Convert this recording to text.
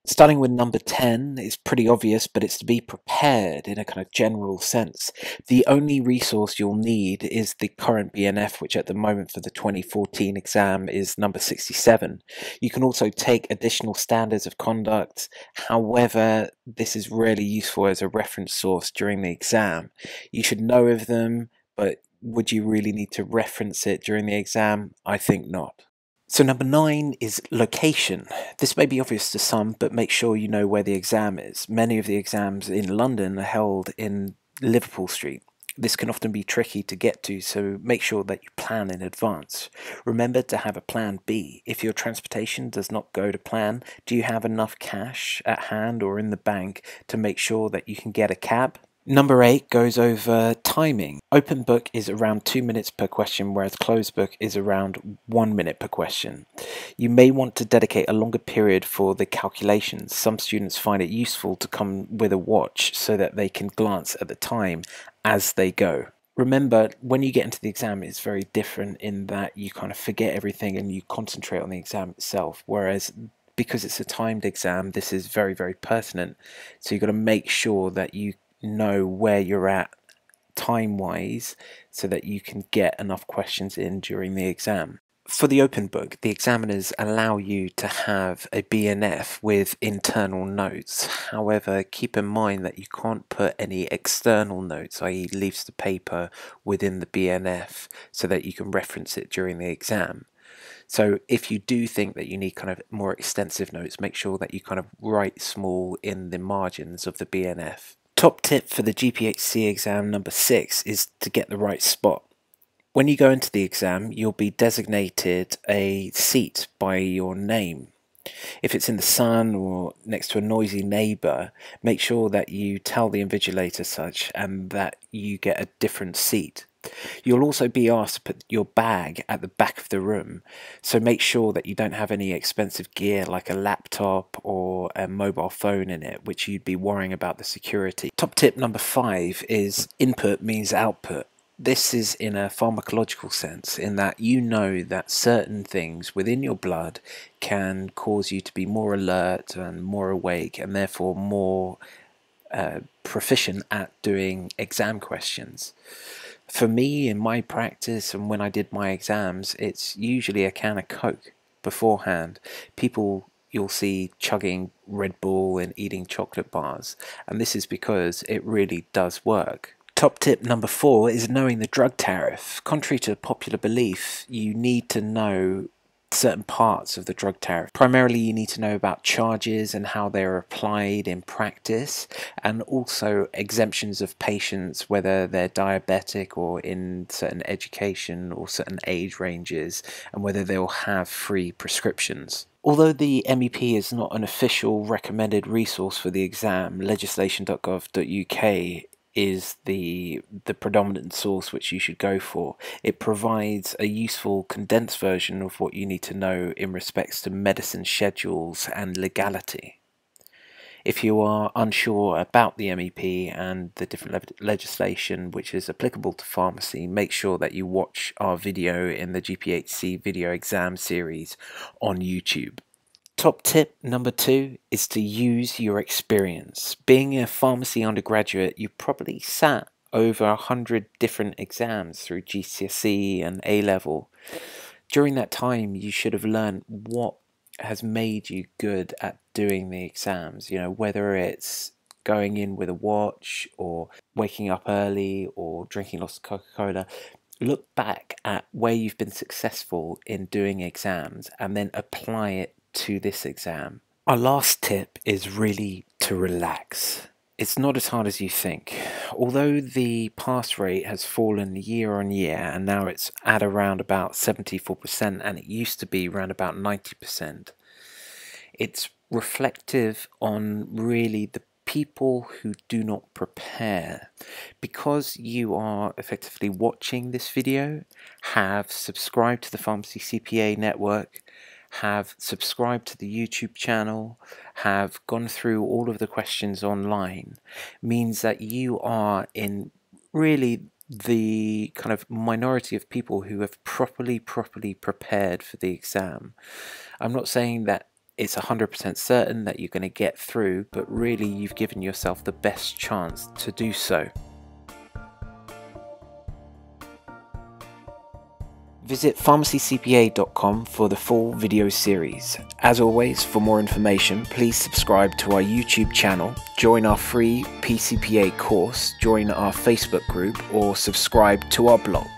Starting with number 10 is pretty obvious, but it's to be prepared in a kind of general sense. The only resource you'll need is the current BNF, which at the moment for the 2014 exam is number 67. You can also take additional standards of conduct. However, this is really useful as a reference source during the exam. You should know of them, but would you really need to reference it during the exam? I think not. So number 9 is location. This may be obvious to some, but make sure you know where the exam is. Many of the exams in London are held in Liverpool Street. This can often be tricky to get to, so make sure that you plan in advance. Remember to have a plan B. If your transportation does not go to plan, do you have enough cash at hand or in the bank to make sure that you can get a cab? Number 8 goes over timing. Open book is around 2 minutes per question, whereas closed book is around 1 minute per question. You may want to dedicate a longer period for the calculations. Some students find it useful to come with a watch so that they can glance at the time as they go. Remember, when you get into the exam, it's very different in that you kind of forget everything and you concentrate on the exam itself, whereas because it's a timed exam, this is very, very pertinent. So you've got to make sure that you know where you're at time wise so that you can get enough questions in during the exam. For the open book, the examiners allow you to have a BNF with internal notes. However, keep in mind that you can't put any external notes, i.e. leaves the paper within the BNF so that you can reference it during the exam. So if you do think that you need kind of more extensive notes, make sure that you kind of write small in the margins of the BNF. Top tip for the GPhC exam number 6 is to get the right spot. When you go into the exam, you'll be designated a seat by your name. If it's in the sun or next to a noisy neighbour, make sure that you tell the invigilator such and that you get a different seat. You'll also be asked to put your bag at the back of the room, so make sure that you don't have any expensive gear like a laptop or a mobile phone in it, which you'd be worrying about the security. Top tip number 5 is input means output. This is in a pharmacological sense, in that you know that certain things within your blood can cause you to be more alert and more awake and therefore more proficient at doing exam questions. For me, in my practice and when I did my exams, it's usually a can of Coke beforehand. People you'll see chugging Red Bull and eating chocolate bars, and this is because it really does work. Top tip number 4 is knowing the drug tariff. Contrary to popular belief, you need to know certain parts of the drug tariff. Primarily, you need to know about charges and how they're applied in practice, and also exemptions of patients, whether they're diabetic or in certain education or certain age ranges, and whether they'll have free prescriptions. Although the MEP is not an official recommended resource for the exam, legislation.gov.uk is the predominant source which you should go for. It provides a useful condensed version of what you need to know in respects to medicine schedules and legality. If you are unsure about the MEP and the different legislation which is applicable to pharmacy, make sure that you watch our video in the GPhC video exam series on YouTube. Top tip number 2 is to use your experience. Being a pharmacy undergraduate, you probably sat over 100 different exams through GCSE and A-level. During that time, you should have learned what has made you good at doing the exams. You know, whether it's going in with a watch or waking up early or drinking lots of Coca-Cola. Look back at where you've been successful in doing exams and then apply it to this exam. Our last tip is really to relax. It's not as hard as you think. Although the pass rate has fallen year on year and now it's at around about 74% and it used to be around about 90%, it's reflective on really the people who do not prepare. Because you are effectively watching this video, have subscribed to the Pharmacy CPA network, have subscribed to the YouTube channel, have gone through all of the questions online, means that you are in really the kind of minority of people who have properly prepared for the exam. I'm not saying that it's 100% certain that you're going to get through, but really you've given yourself the best chance to do so. Visit pharmacycpa.com for the full video series. As always, for more information, please subscribe to our YouTube channel, join our free PCPA course, join our Facebook group, or subscribe to our blog.